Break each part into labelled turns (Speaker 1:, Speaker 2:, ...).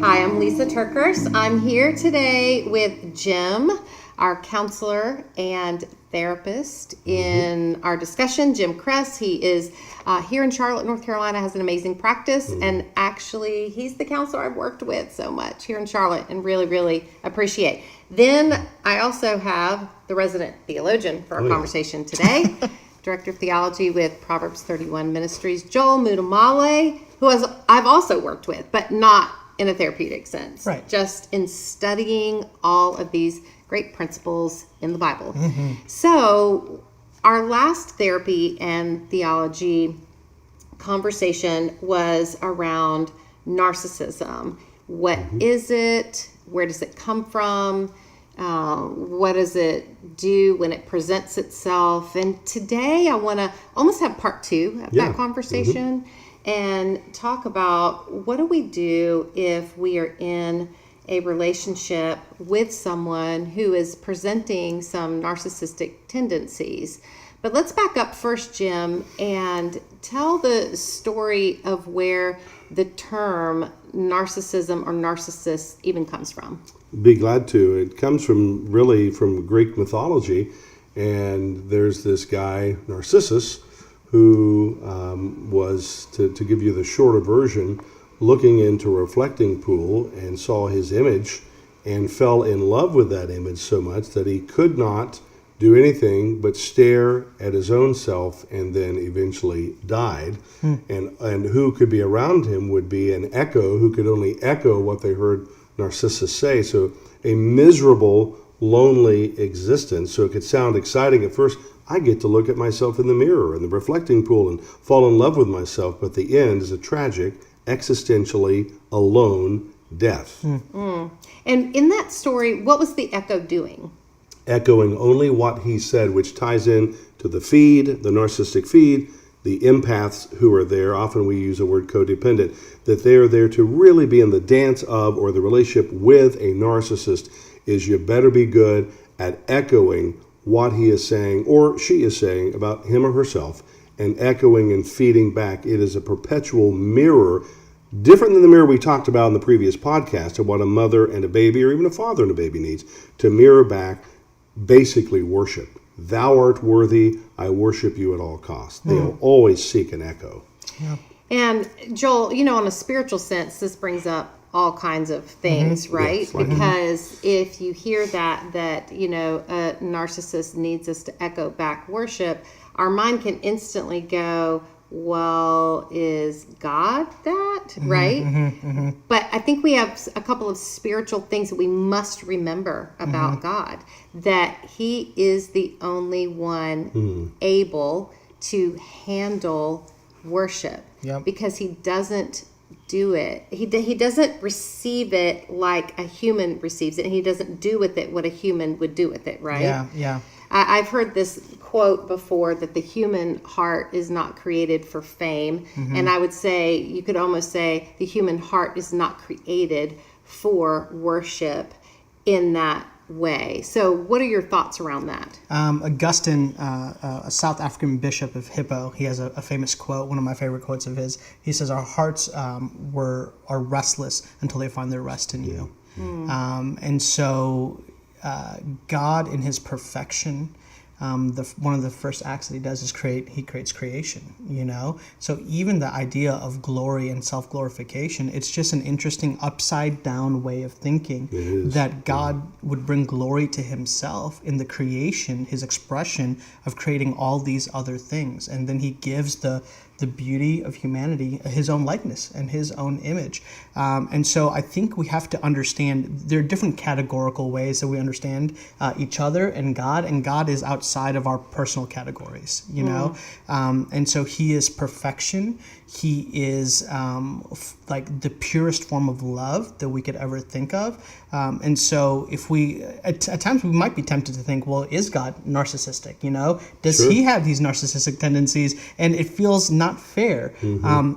Speaker 1: Hi, I'm Lysa TerKeurst. I'm here today with Jim, our counselor and therapist in our discussion. Jim Kress, he is here in Charlotte, North Carolina, has an amazing practice, and actually he's the counselor I've worked with so much here in Charlotte and really, really appreciate. Then I also have the resident theologian for our conversation today, Director of Theology with Proverbs 31 Ministries, Joel Muddamalle, who I've also worked with, but not in a therapeutic sense,
Speaker 2: right?
Speaker 1: Just in studying all of these great principles in the Bible. So our last therapy and theology conversation was around narcissism. What is it? Where does it come from? What does it do when it presents itself? And today I want to almost have part two of that conversation and talk about what do we do if we are in a relationship with someone who is presenting some narcissistic tendencies. But let's back up first, Jim, and tell the story of where the term narcissism or narcissist even comes from.
Speaker 3: Be glad to. It comes from Greek mythology, and there's this guy, Narcissus, who was, to give you the shorter version, looking into a reflecting pool and saw his image and fell in love with that image so much that he could not do anything but stare at his own self, and then eventually died. And who could be around him would be an echo who could only echo what they heard Narcissus say. So a miserable, lonely existence. So it could sound exciting at first. I get to look at myself in the mirror in the reflecting pool and fall in love with myself, but the end is a tragic, existentially alone death.
Speaker 1: And in that story, what was the echo doing?
Speaker 3: Echoing only what he said, which ties in to the feed, the narcissistic feed, the empaths who are there. Often we use the word codependent, that they are there to really be in the dance of or the relationship with a narcissist. Is you better be good at echoing what he is saying or she is saying about him or herself, and echoing and feeding back. It is a perpetual mirror, different than the mirror we talked about in the previous podcast of what a mother and a baby or even a father and a baby needs, to mirror back basically worship. Thou art worthy, I worship you at all costs. They'll always seek an echo.
Speaker 2: Yeah.
Speaker 1: And Joel, in a spiritual sense, this brings up all kinds of things, right?
Speaker 3: Yes,
Speaker 1: because if you hear that a narcissist needs us to echo back worship, our mind can instantly go, well, is God that, right? But I think we have a couple of spiritual things that we must remember about God, that he is the only one able to handle worship, because he doesn't do it. He doesn't receive it like a human receives it, and he doesn't do with it what a human would do with it, right?
Speaker 2: Yeah.
Speaker 1: I've heard this quote before, that the human heart is not created for fame. And I would say, you could almost say, the human heart is not created for worship in that way. So what are your thoughts around that?
Speaker 2: Augustine, a South African bishop of Hippo, he has a famous quote, one of my favorite quotes of his. He says, our hearts are restless until they find their rest in you. And so God, in his perfection, one of the first acts that he does is he creates creation, So even the idea of glory and self-glorification, it's just an interesting upside down way of thinking that God would bring glory to himself in the creation, his expression of creating all these other things. And then he gives the beauty of humanity his own likeness and his own image. And so I think we have to understand there are different categorical ways that we understand each other and God is outside of our personal categories, and so he is perfection. He is like the purest form of love that we could ever think of. And so if we, at times we might be tempted to think, well, is God narcissistic? Does he have these narcissistic tendencies? And it feels not not fair.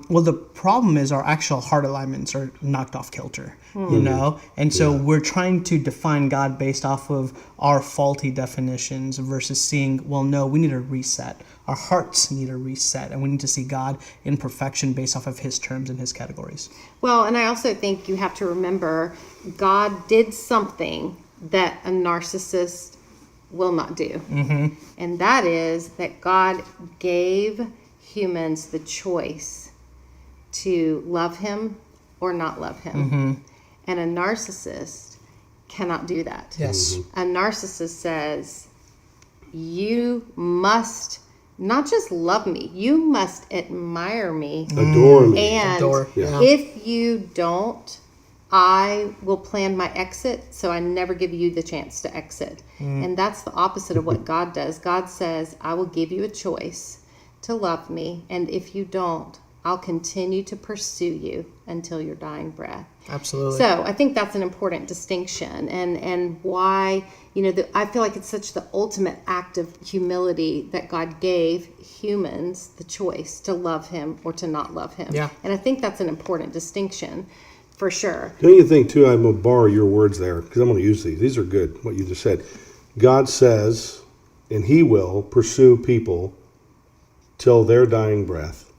Speaker 2: Well, the problem is our actual heart alignments are knocked off kilter, you know? And so we're trying to define God based off of our faulty definitions versus seeing, well, no, we need a reset. Our hearts need a reset, and we need to see God in perfection based off of his terms and his categories.
Speaker 1: Well, and I also think you have to remember God did something that a narcissist will not do. And that is that God gave humans the choice to love him or not love him. And a narcissist cannot do that.
Speaker 2: Yes.
Speaker 1: A narcissist says, you must not just love me, you must admire me.
Speaker 3: Adore me.
Speaker 1: And
Speaker 2: Adore, yeah.
Speaker 1: if you don't, I will plan my exit, so I never give you the chance to exit. And that's the opposite of what God does. God says, I will give you a choice to love me, and if you don't, I'll continue to pursue you until your dying breath.
Speaker 2: Absolutely.
Speaker 1: So I think that's an important distinction, and why, I feel like it's such the ultimate act of humility that God gave humans the choice to love him or to not love him.
Speaker 2: Yeah.
Speaker 1: And I think that's an important distinction for sure.
Speaker 3: Don't you think, too, I'm going to borrow your words there, because I'm going to use these. These are good, what you just said. God says, and he will pursue people till their dying breath.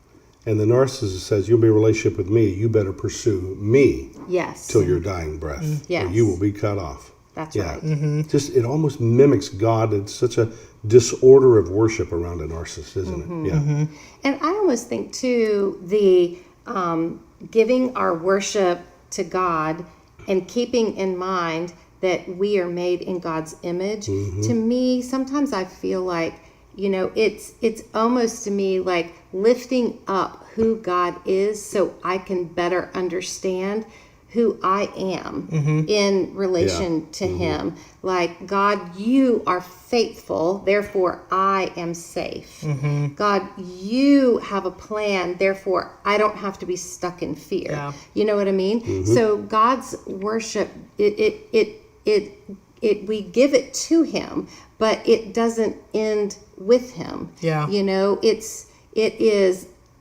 Speaker 3: And the narcissist says, you'll be in a relationship with me, you better pursue me
Speaker 1: Yes.
Speaker 3: till your dying breath,
Speaker 1: Yes.
Speaker 3: or you will be cut off.
Speaker 1: That's right.
Speaker 3: Just, it almost mimics God. It's such a disorder of worship around a narcissist, isn't it? Yeah.
Speaker 1: And I almost think, too, the giving our worship to God and keeping in mind that we are made in God's image, to me, sometimes I feel like, it's almost to me like lifting up who God is so I can better understand who I am in relation to him. Like, God, you are faithful, therefore I am safe. God, you have a plan, therefore I don't have to be stuck in fear.
Speaker 2: Yeah.
Speaker 1: You know what I mean? So God's worship, we give it to him, but it doesn't end with him.
Speaker 2: Yeah.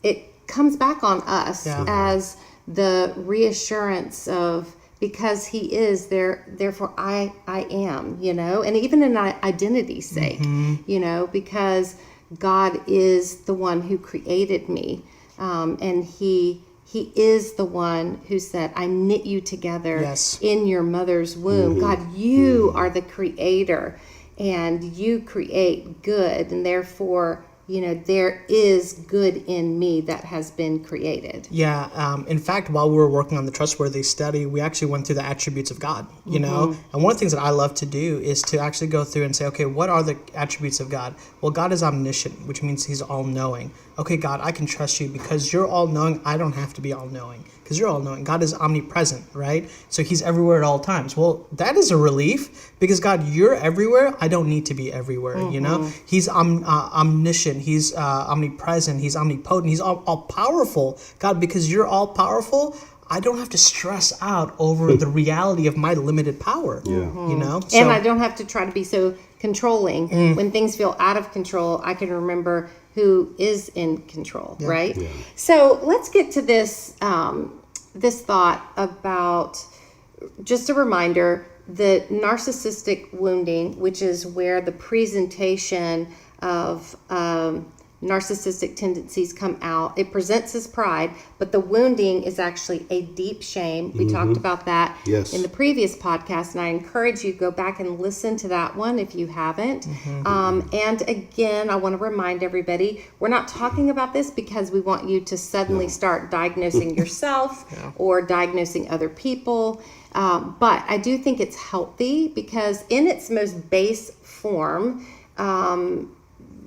Speaker 1: It comes back on us as the reassurance of, because he is there, therefore I am, and even in identity's sake, because God is the one who created me, and he is the one who said, I knit you together in your mother's womb. God, you are the creator, and you create good, and therefore, there is good in me that has been created.
Speaker 2: Yeah. In fact, while we were working on the trustworthy study, we actually went through the attributes of God, and one of the things that I love to do is to actually go through and say, okay, what are the attributes of God? Well, God is omniscient, which means he's all-knowing. Okay, God, I can trust you because you're all-knowing. I don't have to be all-knowing because you're all-knowing. God is omnipresent, right? So he's everywhere at all times. Well, that is a relief because, God, you're everywhere. I don't need to be everywhere, He's omniscient. He's omnipresent. He's omnipotent. He's all-powerful. God, because you're all-powerful, I don't have to stress out over the reality of my limited power, So,
Speaker 1: And I don't have to try to be so controlling. When things feel out of control, I can remember who is in control, right? Yeah. So let's get to this this thought about, just a reminder, the narcissistic wounding, which is where the presentation of narcissistic tendencies come out. It presents as pride, but the wounding is actually a deep shame. We talked about that in the previous podcast, and I encourage you to go back and listen to that one if you haven't. And again, I want to remind everybody, we're not talking about this because we want you to suddenly start diagnosing yourself or diagnosing other people. But I do think it's healthy because in its most base form,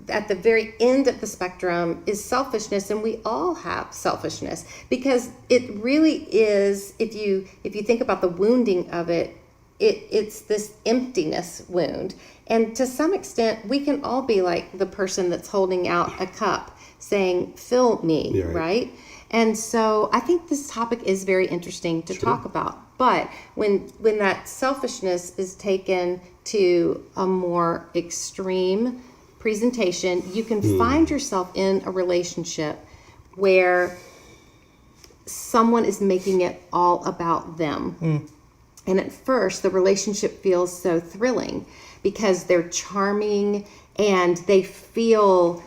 Speaker 1: at the very end of the spectrum is selfishness, and we all have selfishness because it really is, if you think about the wounding of it, it's this emptiness wound. And to some extent, we can all be like the person that's holding out a cup saying, fill me, right? And so I think this topic is very interesting to talk about. But when that selfishness is taken to a more extreme presentation, you can find yourself in a relationship where someone is making it all about them. And at first, the relationship feels so thrilling because they're charming and they feel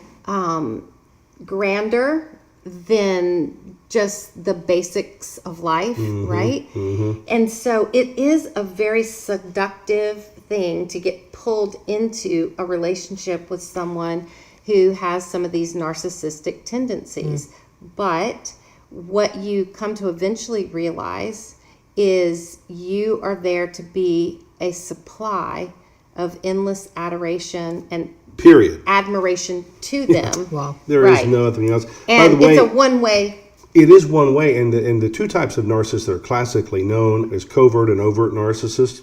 Speaker 1: grander than just the basics of life, right? And so it is a very seductive thing to get pulled into a relationship with someone who has some of these narcissistic tendencies. But what you come to eventually realize is you are there to be a supply of endless adoration and
Speaker 3: Period.
Speaker 1: admiration to them.
Speaker 2: Wow.
Speaker 3: There is
Speaker 1: Right.
Speaker 3: nothing else.
Speaker 1: And
Speaker 3: By the way,
Speaker 1: it's a one-way.
Speaker 3: it is one way, and the two types of narcissists that are classically known as covert and overt narcissists.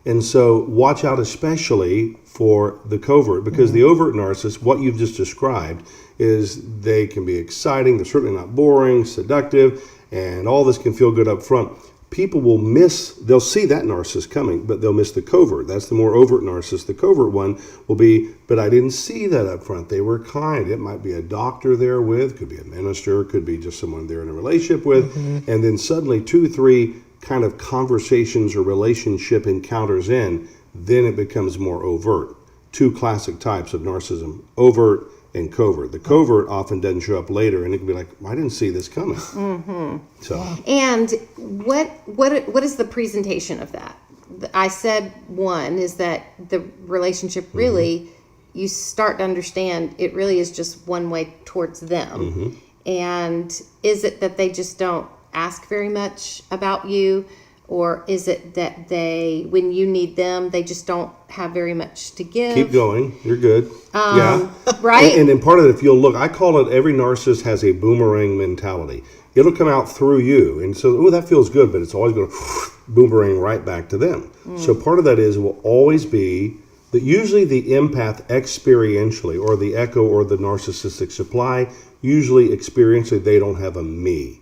Speaker 3: And so watch out especially for the covert, because the overt narcissist, what you've just described, is they can be exciting, they're certainly not boring, seductive, and all this can feel good up front. People they'll see that narcissist coming, but they'll miss the covert. That's the more overt narcissist. The covert one will be, but I didn't see that up front. They were kind. It might be a doctor there with, could be a minister, could be just someone they're in a relationship with. And then suddenly 2, 3 kind of conversations or relationship encounters in, then it becomes more overt. Two classic types of narcissism, overt and covert. The covert often doesn't show up later, and it can be like, I didn't see this coming. So,
Speaker 1: And what is the presentation of that? I said one is that the relationship really, you start to understand it really is just one way towards them. And is it that they just don't ask very much about you? Or is it that they, when you need them, they just don't have very much to give?
Speaker 3: keep going. You're good. Yeah.
Speaker 1: Right?
Speaker 3: And then part of it, if you'll look, I call it every narcissist has a boomerang mentality. It'll come out through you. And so, oh, that feels good, but it's always going to boomerang right back to them. So part of that is it will always be that usually the empath experientially, or the echo or the narcissistic supply, usually experientially they don't have a me.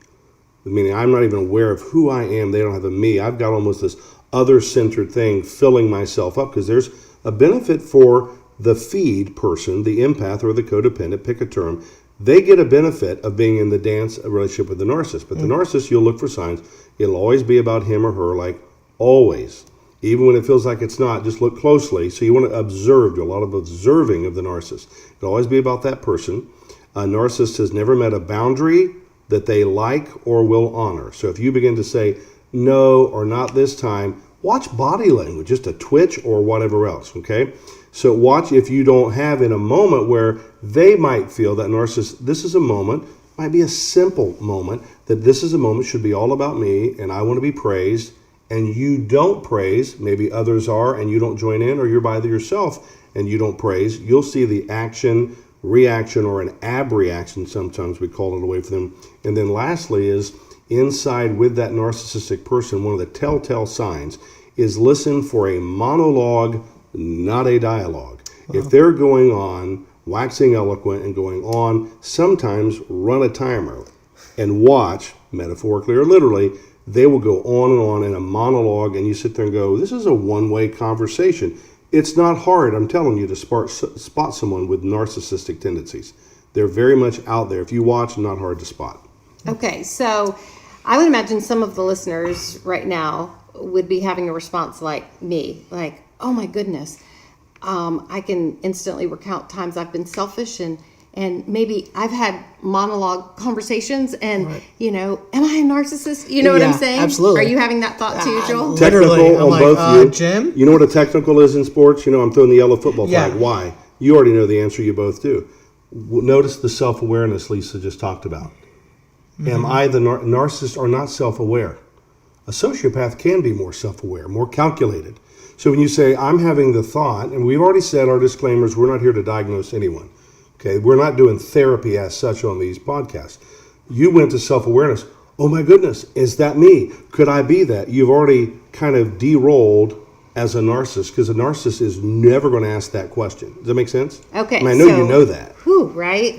Speaker 3: Meaning I'm not even aware of who I am. They don't have a me. I've got almost this other-centered thing filling myself up, because there's a benefit for the feed person, the empath or the codependent, pick a term. They get a benefit of being in the dance relationship with the narcissist. But the narcissist, you'll look for signs. It'll always be about him or her, like always. Even when it feels like it's not, just look closely. So you want to observe, do a lot of observing of the narcissist. It'll always be about that person. A narcissist has never met a boundary that they like or will honor. So if you begin to say, no, or not this time, watch body language, just a twitch or whatever else, okay? So watch if you don't have in a moment where they might feel that narcissist, this is a moment, might be a simple moment, that this is a moment, should be all about me, and I want to be praised, and you don't praise, maybe others are, and you don't join in, or you're by yourself, and you don't praise, you'll see the action, reaction, or an abreaction, sometimes we call it, away from them. And then lastly is inside with that narcissistic person, one of the telltale signs is listen for a monologue, not a dialogue. If they're going on, waxing eloquent and going on, sometimes run a timer and watch, metaphorically or literally, they will go on in a monologue, and you sit there and go, this is a one-way conversation. It's not hard, I'm telling you, to spot someone with narcissistic tendencies. They're very much out there. If you watch, not hard to spot.
Speaker 1: Okay, so I would imagine some of the listeners right now would be having a response like me, like, oh my goodness, I can instantly recount times I've been selfish and maybe I've had monologue conversations and, you know, am I a narcissist? You know what I'm saying?
Speaker 2: Absolutely.
Speaker 1: Are you having that thought too, Joel?
Speaker 2: Literally,
Speaker 3: Technical
Speaker 2: I'm
Speaker 3: on both you.
Speaker 2: Jim?
Speaker 3: You know what a technical is in sports? You know, I'm throwing the yellow football flag.
Speaker 2: Yeah.
Speaker 3: Why? You already know the answer. You both do. Notice the self-awareness Lysa just talked about. Am I the narcissist or not self-aware? A sociopath can be more self-aware, more calculated. So when you say, I'm having the thought, and we've already said our disclaimers, we're not here to diagnose anyone. Okay, we're not doing therapy as such on these podcasts. You went to self-awareness. Oh my goodness, is that me? Could I be that? You've already kind of de-rolled as a narcissist, because a narcissist is never going to ask that question. Does that make sense?
Speaker 1: Okay,
Speaker 3: I mean, I know
Speaker 1: so-
Speaker 3: you know that.
Speaker 1: Whew, right?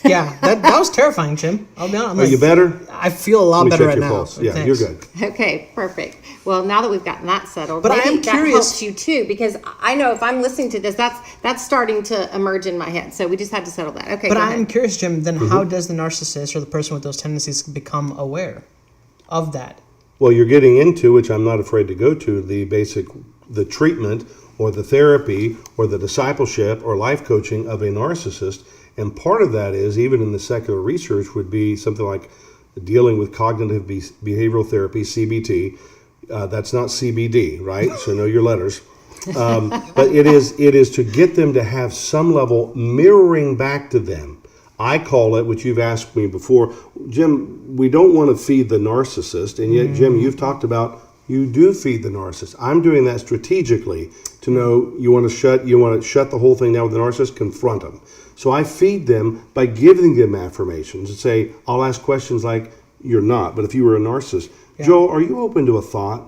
Speaker 2: Yeah, that was terrifying, Jim. I'll be honest.
Speaker 3: Are you better?
Speaker 2: I feel a lot
Speaker 3: Let me
Speaker 2: better
Speaker 3: check
Speaker 2: right
Speaker 3: your
Speaker 2: now.
Speaker 3: pulse. Yeah,
Speaker 2: Thanks.
Speaker 3: you're good.
Speaker 1: Okay, perfect. Well, now that we've gotten that settled,
Speaker 2: But I
Speaker 1: maybe
Speaker 2: am
Speaker 1: that
Speaker 2: curious-
Speaker 1: helps you too, because I know if I'm listening to this, that's starting to emerge in my head. So we just had to settle that. Okay,
Speaker 2: But
Speaker 1: go
Speaker 2: I'm
Speaker 1: ahead.
Speaker 2: curious, Jim, then how does the narcissist or the person with those tendencies become aware of that?
Speaker 3: Well, you're getting into, which I'm not afraid to go to, the treatment or the therapy or the discipleship or life coaching of a narcissist. And part of that is, even in the secular research, would be something like dealing with cognitive behavioral therapy, CBT. That's not CBD, right? So know your letters. But it is to get them to have some level mirroring back to them. I call it, which you've asked me before, Jim, we don't want to feed the narcissist. And yet, Jim, you've talked about you do feed the narcissist. I'm doing that strategically to know you want to shut the whole thing down with the narcissist, confront them. So I feed them by giving them affirmations and say, I'll ask questions like, you're not, but if you were a narcissist, Joel, are you open to a thought?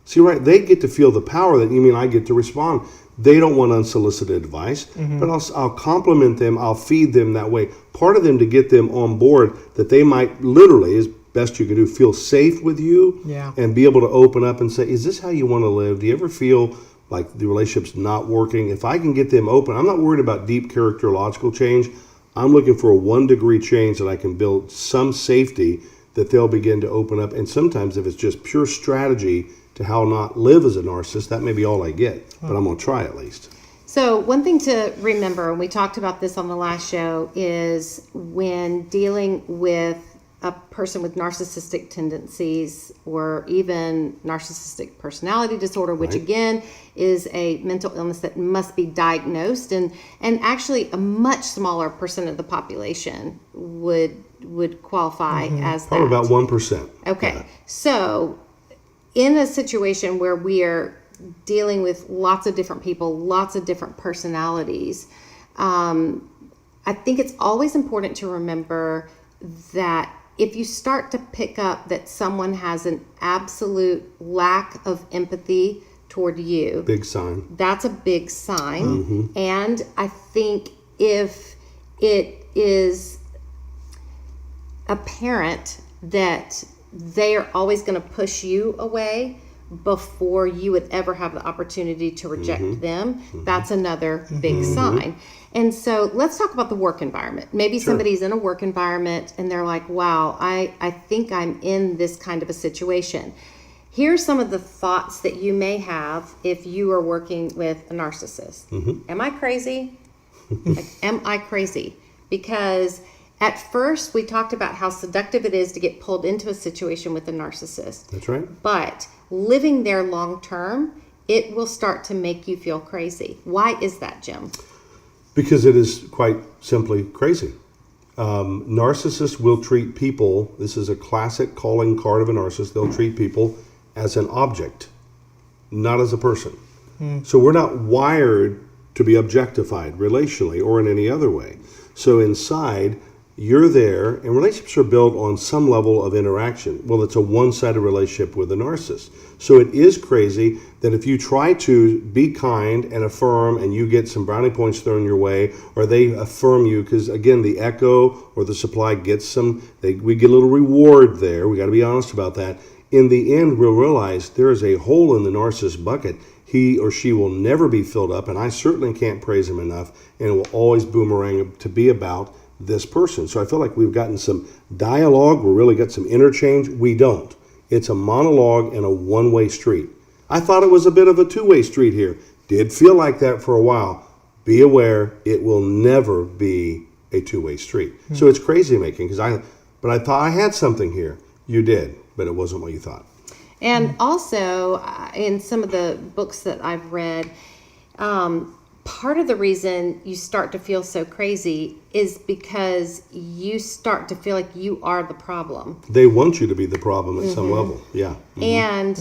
Speaker 3: See, right, they get to feel the power that you mean I get to respond. They don't want unsolicited advice, but I'll compliment them, I'll feed them that way. Part of them to get them on board that they might literally, as best you can do, feel safe with you and be able to open up and say, is this how you want to live? Do you ever feel like the relationship's not working? If I can get them open, I'm not worried about deep characterological change. I'm looking for a 1 degree change that I can build some safety that they'll begin to open up. And sometimes if it's just pure strategy to how not live as a narcissist, that may be all I get, but I'm going to try at least.
Speaker 1: So one thing to remember, and we talked about this on the last show, is when dealing with a person with narcissistic tendencies or even narcissistic personality disorder, which again is a mental illness that must be diagnosed, and actually a much smaller percent of the population would qualify as that.
Speaker 3: Probably about 1%.
Speaker 1: Okay, so in a situation where we are dealing with lots of different people, lots of different personalities, I think it's always important to remember that if you start to pick up that someone has an absolute lack of empathy toward you,
Speaker 3: Big sign.
Speaker 1: that's a big sign. And I think if it is apparent that they are always going to push you away before you would ever have the opportunity to reject them, that's another big sign. And so let's talk about the work environment. Maybe somebody's in a work environment and they're like, wow, I think I'm in this kind of a situation. Here's some of the thoughts that you may have if you are working with a narcissist. Am I crazy? Am I crazy? Because at first we talked about how seductive it is to get pulled into a situation with a narcissist.
Speaker 3: That's right.
Speaker 1: But living there long term, it will start to make you feel crazy. Why is that, Jim?
Speaker 3: Because it is quite simply crazy. Narcissists will treat people, this is a classic calling card of a narcissist, they'll treat people as an object, not as a person. So we're not wired to be objectified relationally or in any other way. So inside, you're there, and relationships are built on some level of interaction. Well, it's a one-sided relationship with a narcissist. So it is crazy that if you try to be kind and affirm and you get some brownie points thrown your way, or they affirm you, because again, the echo or the supply gets we get a little reward there. We got to be honest about that. In the end, we'll realize there is a hole in the narcissist bucket. He or she will never be filled up, and I certainly can't praise him enough, and it will always boomerang to be about this person. So I feel like we've gotten some dialogue, we really got some interchange. We don't. It's a monologue and a one-way street. I thought it was a bit of a two-way street here. Did feel like that for a while. Be aware, it will never be a two-way street. So it's crazy making, but I thought I had something here. You did, but it wasn't what you thought.
Speaker 1: And also, in some of the books that I've read, part of the reason you start to feel so crazy is because you start to feel like you are the problem.
Speaker 3: They want you to be the problem at some level. Yeah.
Speaker 1: And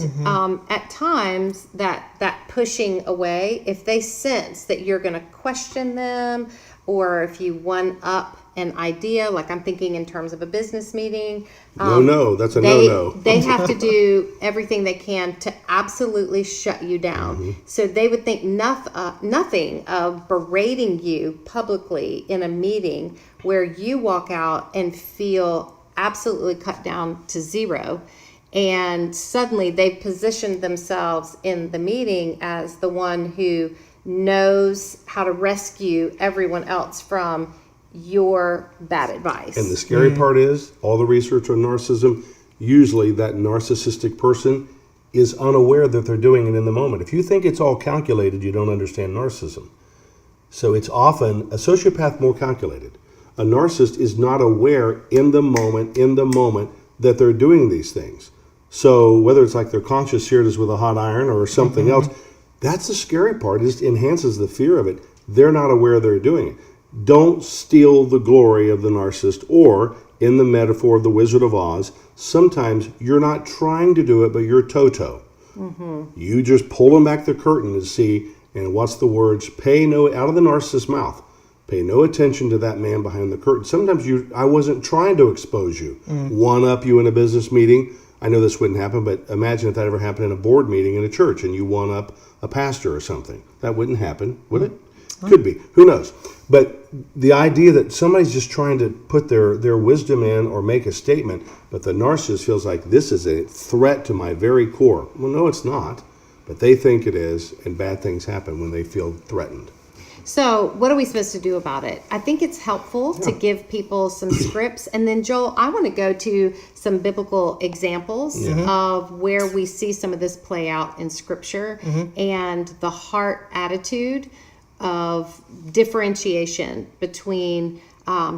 Speaker 1: at times that pushing away, if they sense that you're going to question them, or if you one up an idea, like I'm thinking in terms of a business meeting.
Speaker 3: No, that's a no-no.
Speaker 1: They have to do everything they can to absolutely shut you down. So they would think nothing of berating you publicly in a meeting where you walk out and feel absolutely cut down to zero. And suddenly they've positioned themselves in the meeting as the one who knows how to rescue everyone else from your bad advice.
Speaker 3: And the scary part is, all the research on narcissism, usually that narcissistic person is unaware that they're doing it in the moment. If you think it's all calculated, you don't understand narcissism. So it's often a sociopath more calculated. A narcissist is not aware in the moment that they're doing these things. So whether it's like their conscience seared us with a hot iron or something else, that's the scary part. It just enhances the fear of it. They're not aware they're doing it. Don't steal the glory of the narcissist, or in the metaphor of the Wizard of Oz, sometimes you're not trying to do it, but you're Toto. You just pull back the curtain to see, and what's the words? Out of the narcissist's mouth. Pay no attention to that man behind the curtain. Sometimes I wasn't trying to expose you. One up you in a business meeting. I know this wouldn't happen, but imagine if that ever happened in a board meeting in a church and you one up a pastor or something. That wouldn't happen, would it? Could be. Who knows? But the idea that somebody's just trying to put their wisdom in or make a statement, but the narcissist feels like this is a threat to my very core. Well, no, it's not. But they think it is, and bad things happen when they feel threatened.
Speaker 1: So what are we supposed to do about it? I think it's helpful to give people some scripts. And then, Joel, I want to go to some biblical examples of where we see some of this play out in Scripture and the heart attitude of differentiation between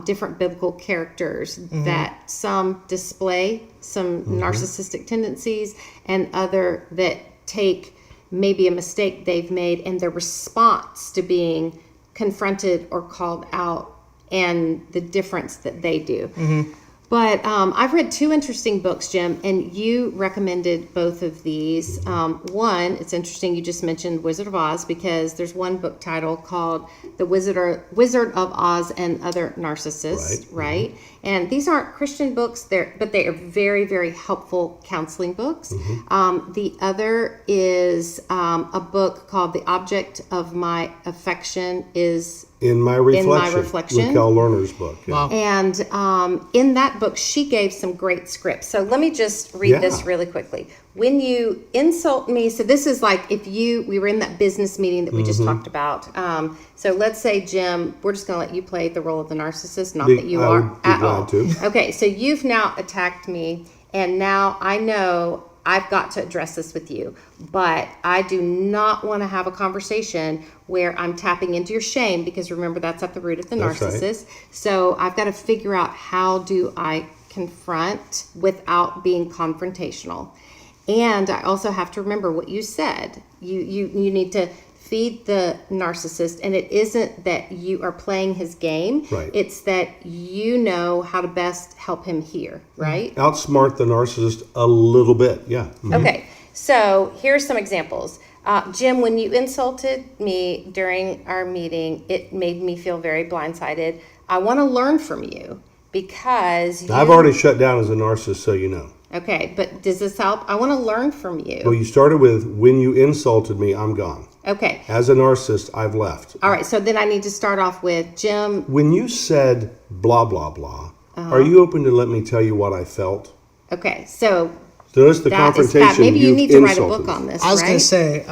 Speaker 1: different biblical characters, that some display some narcissistic tendencies and other that take maybe a mistake they've made and their response to being confronted or called out and the difference that they do. But I've read two interesting books, Jim, and you recommended both of these. One, it's interesting you just mentioned Wizard of Oz, because there's one book title called The Wizard of Oz and Other Narcissists, right? And these aren't Christian books, but they are very, very helpful counseling books. The other is a book called The Object of My Affection is
Speaker 3: In My Reflection. Raquel Lerner's book.
Speaker 2: Wow.
Speaker 1: And in that book, she gave some great scripts. So let me just read this really quickly. When you insult me, so this is like we were in that business meeting that we just talked about. So let's say, Jim, we're just going to let you play the role of the narcissist, not that you are at all. Okay, so you've now attacked me, and now I know I've got to address this with you, but I do not want to have a conversation where I'm tapping into your shame, because remember, that's at the root of the narcissist. Right. So I've got to figure out, how do I confront without being confrontational? And I also have to remember what you said. You need to feed the narcissist, and it isn't that you are playing his game.
Speaker 3: Right.
Speaker 1: It's that you know how to best help him hear, right?
Speaker 3: Outsmart the narcissist a little bit,
Speaker 1: Okay, so here's some examples. Jim, when you insulted me during our meeting, it made me feel very blindsided. I want to learn from you, because
Speaker 3: I've already shut down as a narcissist, so you know.
Speaker 1: Okay, but does this help? I want to learn from you.
Speaker 3: Well, you started with, when you insulted me, I'm gone.
Speaker 1: Okay.
Speaker 3: As a narcissist, I've left.
Speaker 1: All right, so then I need to start off with, Jim.
Speaker 3: When you said blah, blah, blah, are you open to let me tell you what I felt?
Speaker 1: Okay, so
Speaker 3: notice the confrontation.
Speaker 1: Maybe you need to write a book on this,
Speaker 2: I was going to say,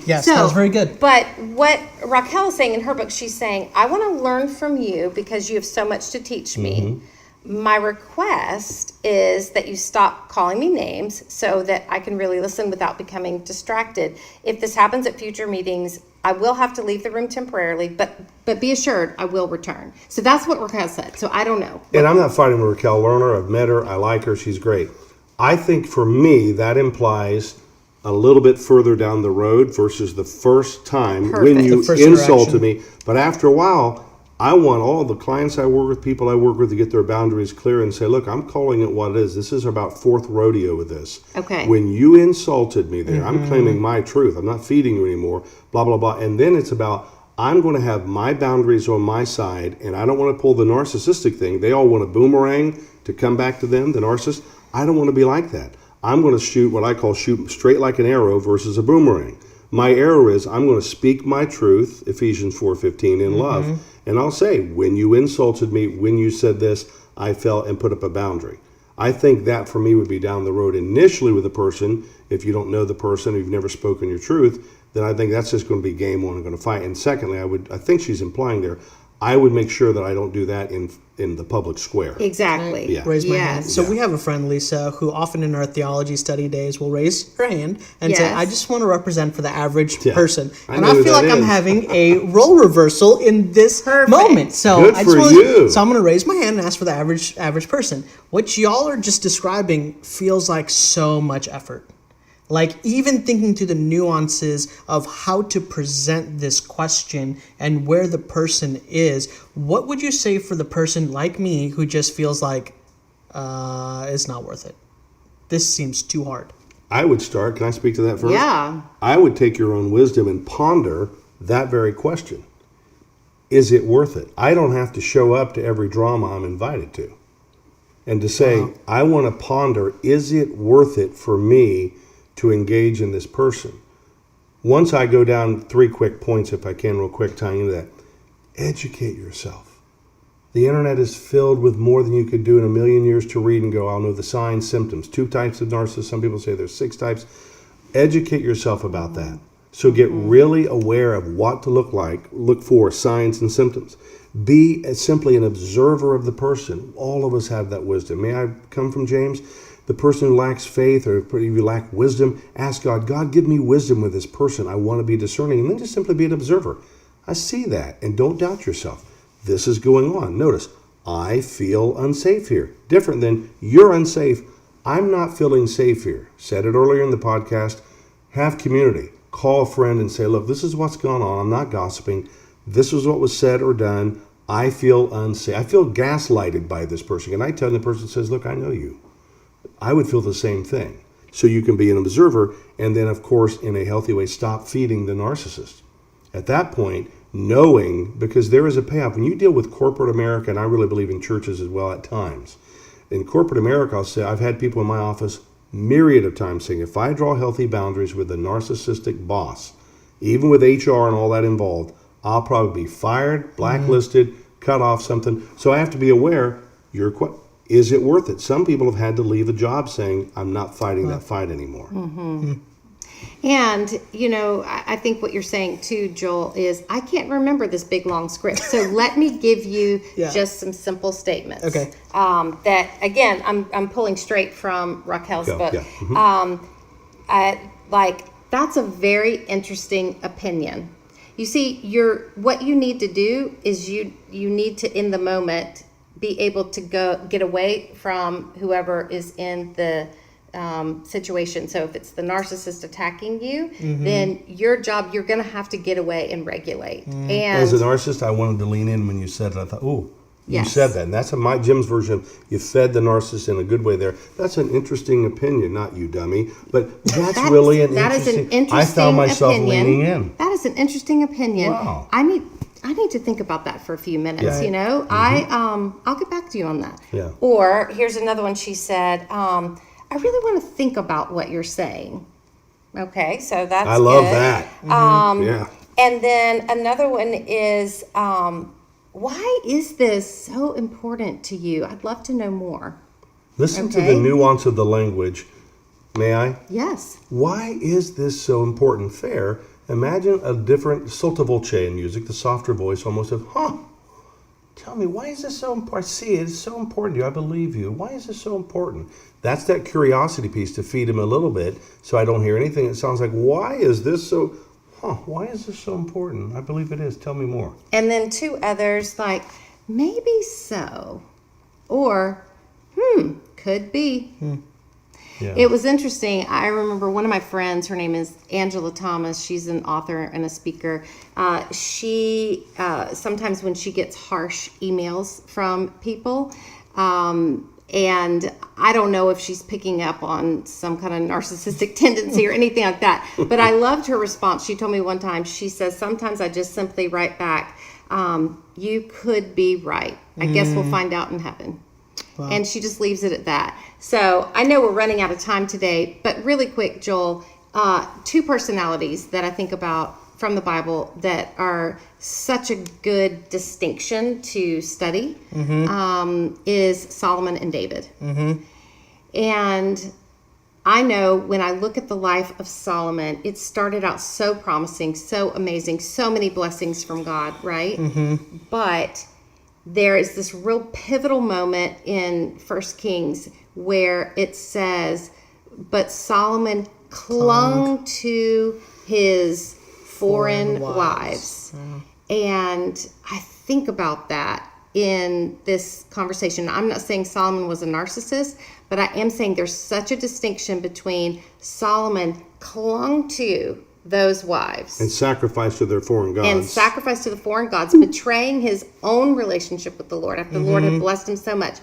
Speaker 2: yes, that was very good.
Speaker 1: But what Raquel is saying in her book, she's saying, I want to learn from you because you have so much to teach me. My request is that you stop calling me names so that I can really listen without becoming distracted. If this happens at future meetings, I will have to leave the room temporarily, but be assured I will return. So that's what Raquel said. So I don't know.
Speaker 3: And I'm not fighting with Raquel Lerner. I've met her. I like her. She's great. I think for me, that implies a little bit further down the road versus the first time when you insulted me. But after a while, I want all the clients I work with, people I work with, to get their boundaries clear and say, look, I'm calling it what it is. This is about fourth rodeo with this.
Speaker 1: Okay.
Speaker 3: When you insulted me there, I'm claiming my truth. I'm not feeding you anymore, blah, blah, blah. And then it's about, I'm going to have my boundaries on my side, and I don't want to pull the narcissistic thing. They all want a boomerang to come back to them, the narcissist. I don't want to be like that. I'm going to shoot what I call shoot straight like an arrow versus a boomerang. My arrow is I'm going to speak my truth, Ephesians 4:15, in love. And I'll say, when you insulted me, when you said this, I felt and put up a boundary. I think that for me would be down the road initially with a person. If you don't know the person, or you've never spoken your truth, then I think that's just going to be game on and going to fight. And secondly, I think she's implying there, I would make sure that I don't do that in the public square.
Speaker 1: Exactly.
Speaker 3: Yeah.
Speaker 2: Raise my hand.
Speaker 1: Yes.
Speaker 2: So we have a friend, Lisa, who often in our theology study days will raise her hand and say,
Speaker 1: Yes.
Speaker 2: I just want to represent for the average
Speaker 3: Yeah.
Speaker 2: person.
Speaker 3: I
Speaker 2: And
Speaker 3: know
Speaker 2: I
Speaker 3: who
Speaker 2: feel
Speaker 3: that
Speaker 2: like I'm
Speaker 3: is.
Speaker 2: having a role reversal in this
Speaker 1: Perfect.
Speaker 2: moment. So
Speaker 3: Good
Speaker 2: I just
Speaker 3: for
Speaker 2: wanna-
Speaker 3: you.
Speaker 2: So I'm going to raise my hand and ask for the average person. What y'all are just describing feels like so much effort. Like even thinking through the nuances of how to present this question and where the person is, what would you say for the person like me who just feels like it's not worth it? This seems too hard.
Speaker 3: I would start. Can I speak to that first?
Speaker 1: Yeah.
Speaker 3: I would take your own wisdom and ponder that very question. Is it worth it? I don't have to show up to every drama I'm invited to. And to say, I want to ponder, is it worth it for me to engage in this person? Once I go down 3 quick points, if I can, real quick, tying into that. Educate yourself. The internet is filled with more than you could do in a million years to read and go, I'll know the signs, symptoms. 2 types of narcissists. Some people say there's 6 types. Educate yourself about that. So get really aware of what to look for signs and symptoms. Be simply an observer of the person. All of us have that wisdom. May I come from James? The person who lacks faith, or if you lack wisdom, ask God, God, give me wisdom with this person. I want to be discerning. And then just simply be an observer. I see that. And don't doubt yourself. This is going on. Notice, I feel unsafe here. Different than you're unsafe. I'm not feeling safe here. Said it earlier in the podcast. Have community. Call a friend and say, look, this is what's going on. I'm not gossiping. This is what was said or done. I feel unsafe. I feel gaslighted by this person. And I tell the person says, look, I know you. I would feel the same thing. So you can be an observer and then, of course, in a healthy way, stop feeding the narcissist. At that point, knowing, because there is a payoff. When you deal with corporate America, and I really believe in churches as well at times, in corporate America, I'll say I've had people in my office myriad of times saying, if I draw healthy boundaries with a narcissistic boss, even with HR and all that involved, I'll probably be fired, blacklisted, cut off something. So I have to be aware, is it worth it? Some people have had to leave a job saying, I'm not fighting that fight anymore.
Speaker 1: And, I think what you're saying too, Joel, is I can't remember this big long script. So let me give you just some simple statements.
Speaker 2: Okay.
Speaker 1: That, again, I'm pulling straight from Raquel's book.
Speaker 3: Yeah.
Speaker 1: That's a very interesting opinion. You see, what you need to do is you need to, in the moment, be able to get away from whoever is in the situation. So if it's the narcissist attacking you, then your job, you're going to have to get away and regulate. And
Speaker 3: as a narcissist, I wanted to lean in when you said it. I thought, you
Speaker 1: Yes.
Speaker 3: said that. And that's Jim's version of you fed the narcissist in a good way there. That's an interesting opinion, not you, dummy. But that's really an
Speaker 1: that is
Speaker 3: interesting.
Speaker 1: an interesting
Speaker 3: I found myself
Speaker 1: opinion.
Speaker 3: leaning in.
Speaker 1: That is an interesting opinion.
Speaker 3: Wow.
Speaker 1: I need to think about that for a few minutes.
Speaker 3: Yeah.
Speaker 1: I'll get back to you on that.
Speaker 3: Yeah.
Speaker 1: Or here's another one. She said, I really want to think about what you're saying. Okay, so that's
Speaker 3: I love
Speaker 1: good.
Speaker 3: that. Yeah.
Speaker 1: And then another one is, why is this so important to you? I'd love to know more.
Speaker 3: Listen to
Speaker 1: Okay.
Speaker 3: the nuance of the language. May I?
Speaker 1: Yes.
Speaker 3: Why is this so important? Fair. Imagine a different sotto voce in music, the softer voice almost of, tell me, why is this so important? I see it. It's so important to you. I believe you. Why is this so important? That's that curiosity piece to feed him a little bit so I don't hear anything. It sounds like, why is this so important? I believe it is. Tell me more.
Speaker 1: And then 2 others like, maybe so. Or, could be.
Speaker 3: Yeah.
Speaker 1: It was interesting. I remember one of my friends, her name is Angela Thomas. She's an author and a speaker. She sometimes when she gets harsh emails from people, And I don't know if she's picking up on some kind of narcissistic tendency or anything like that. But I loved her response. She told me one time, she says, sometimes I just simply write back, you could be right. I guess we'll find out in heaven. Wow. And she just leaves it at that. So I know we're running out of time today, but really quick, Joel, 2 personalities that I think about from the Bible that are such a good distinction to study is Solomon and David. And I know when I look at the life of Solomon, it started out so promising, so amazing, so many blessings from God, right? But there is this real pivotal moment in 1 Kings where it says, but Solomon clung to his foreign wives. And I think about that in this conversation. I'm not saying Solomon was a narcissist, but I am saying there's such a distinction between Solomon clung to those wives
Speaker 3: and sacrificed to their foreign gods,
Speaker 1: betraying his own relationship with the Lord after the Lord had blessed him so much.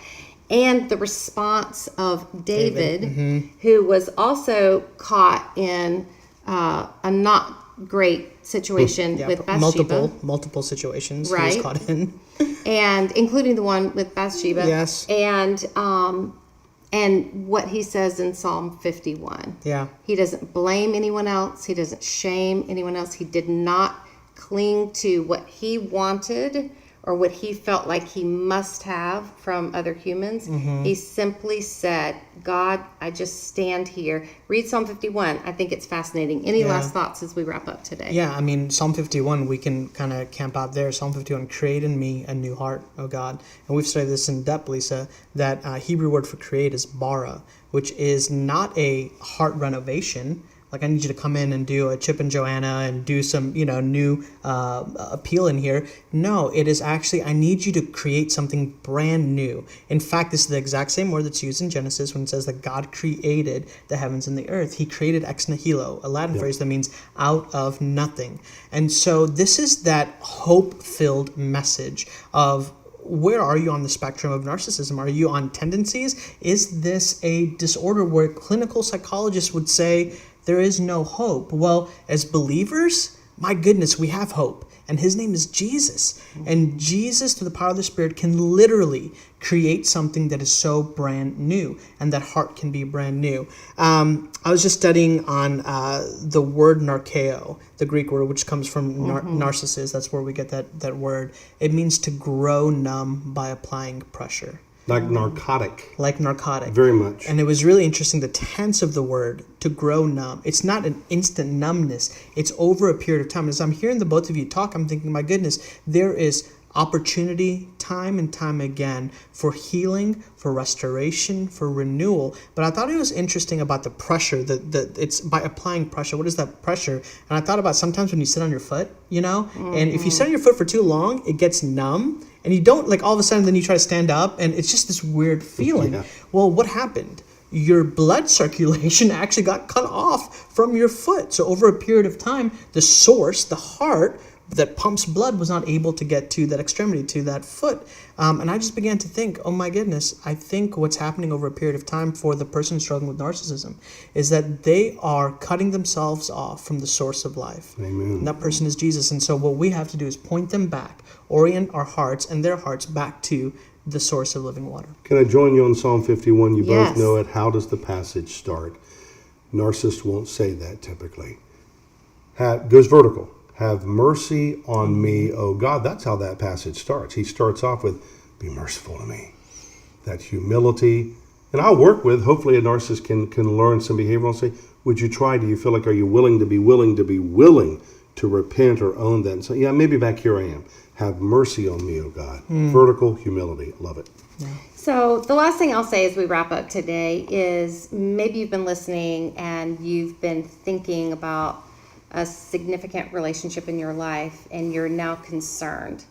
Speaker 1: And the response of David. Who was also caught in a not great situation with Bathsheba.
Speaker 2: Multiple situations he
Speaker 1: right?
Speaker 2: was caught in.
Speaker 1: And including the one with Bathsheba.
Speaker 2: Yes.
Speaker 1: And what he says in Psalm 51.
Speaker 2: Yeah.
Speaker 1: He doesn't blame anyone else. He doesn't shame anyone else. He did not cling to what he wanted or what he felt like he must have from other humans. He simply said, God, I just stand here. Read Psalm 51. I think it's fascinating. Any last thoughts as we wrap up today?
Speaker 2: Yeah, I mean, Psalm 51, we can kind of camp out there. Psalm 51, create in me a new heart, O God. And we've studied this in depth, Lysa, that Hebrew word for create is bara, which is not a heart renovation. Like, I need you to come in and do a Chip and Joanna and do some, new appeal in here. No, it is actually, I need you to create something brand new. In fact, this is the exact same word that's used in Genesis when it says that God created the heavens and the earth. He created ex nihilo, a Latin phrase that means out of nothing. And so this is that hope-filled message of, where are you on the spectrum of narcissism? Are you on tendencies? Is this a disorder where clinical psychologists would say, there is no hope? Well, as believers, my goodness, we have hope. And his name is Jesus. And Jesus, through the power of the Spirit, can literally create something that is so brand new. And that heart can be brand new. I was just studying on the word narkeo, the Greek word, which comes from narcissist. That's where we get that word. It means to grow numb by applying pressure.
Speaker 3: Like narcotic.
Speaker 2: Like narcotic.
Speaker 3: Very much.
Speaker 2: And it was really interesting, the tense of the word, to grow numb. It's not an instant numbness. It's over a period of time. As I'm hearing the both of you talk, I'm thinking, my goodness, there is opportunity time and time again for healing, for restoration, for renewal. But I thought it was interesting about the pressure, that it's by applying pressure. What is that pressure? And I thought about sometimes when you sit on your foot, and if you sit on your foot for too long, it gets numb. And you don't, like, all of a sudden, then you try to stand up, and it's just this weird feeling. Yeah. Well, what happened? Your blood circulation actually got cut off from your foot. So over a period of time, the source, the heart that pumps blood, was not able to get to that extremity, to that foot. And I just began to think, oh my goodness, I think what's happening over a period of time for the person struggling with narcissism is that they are cutting themselves off from the source of life.
Speaker 3: Amen.
Speaker 2: And that person is Jesus. And so what we have to do is point them back, orient our hearts and their hearts back to the source of living water.
Speaker 3: Can I join you on Psalm 51? You
Speaker 1: Yes.
Speaker 3: both know it. How does the passage start? Narcissists won't say that typically. Goes vertical. Have mercy on me, O God. That's how that passage starts. He starts off with, be merciful to me. That humility. And I'll work with, hopefully a narcissist can learn some behavior. I'll say, would you try? Do you feel like, are you willing to repent or own that? And say, yeah, maybe back here I am. Have mercy on me, O God. Vertical humility. Love it.
Speaker 2: Yeah.
Speaker 1: So the last thing I'll say as we wrap up today is maybe you've been listening and you've been thinking about a significant relationship in your life, and you're now concerned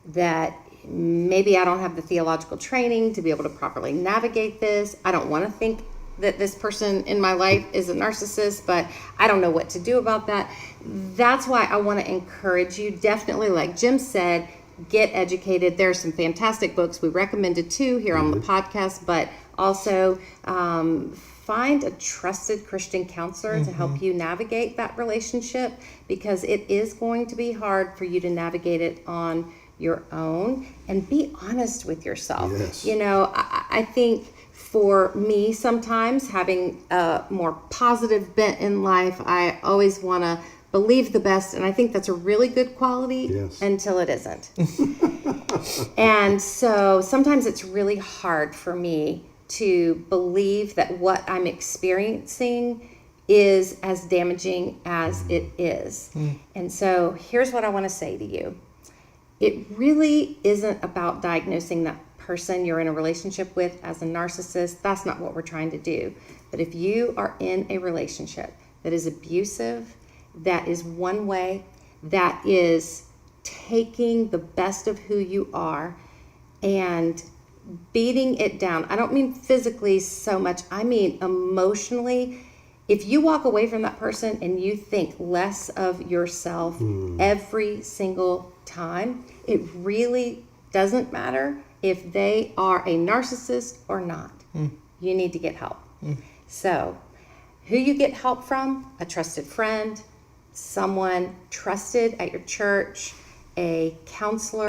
Speaker 1: that maybe I don't have the theological training to be able to properly navigate this. I don't want to think that this person in my life is a narcissist, but I don't know what to do about that. That's why I want to encourage you, definitely, like Jim said, get educated. There are some fantastic books. We recommended 2 here on the podcast, but also find a trusted Christian counselor to help you navigate that relationship, because it is going to be hard for you to navigate it on your own. And be honest with yourself.
Speaker 3: Yes.
Speaker 1: You know, I think for me, sometimes having a more positive bent in life, I always want to believe the best, and I think that's a really good quality until it isn't. And so sometimes it's really hard for me to believe that what I'm experiencing is as damaging as it is. And so here's what I want to say to you. It really isn't about diagnosing that person you're in a relationship with as a narcissist. That's not what we're trying to do. But if you are in a relationship that is abusive, that is one way, that is taking the best of who you are and beating it down. I don't mean physically so much, I mean emotionally. If you walk away from that person and you think less of yourself every single time, it really doesn't matter if they are a narcissist or not. You need to get help. So, who you get help from? A trusted friend, someone trusted at your church, a counselor.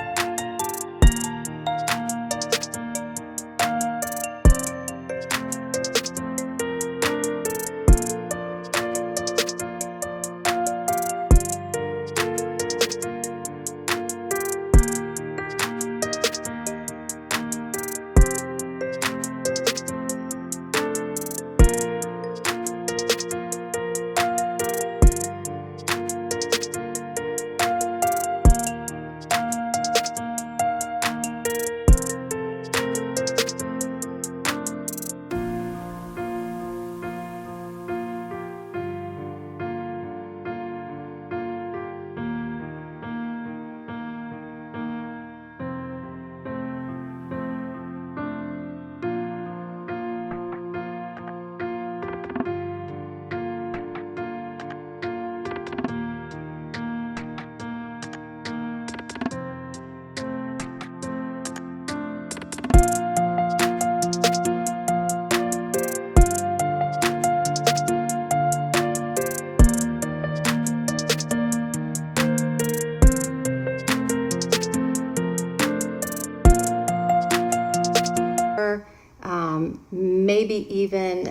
Speaker 1: Maybe even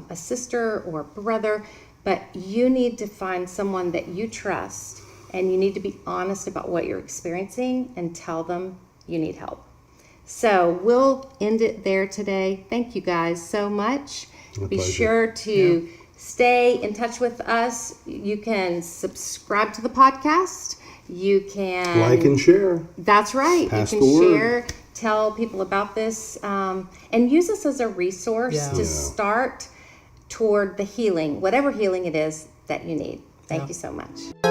Speaker 1: a sister or brother, but you need to find someone that you trust, and you need to be honest about what you're experiencing and tell them you need help. So we'll end it there today. Thank you guys so much. Be sure to stay in touch with us. You can subscribe to the podcast. You can
Speaker 3: like and share.
Speaker 1: That's right.
Speaker 3: Pass
Speaker 1: you can
Speaker 3: the word.
Speaker 1: share. Tell people about this, and use this as a resource to start toward the healing, whatever healing it is that you need. Thank you so much.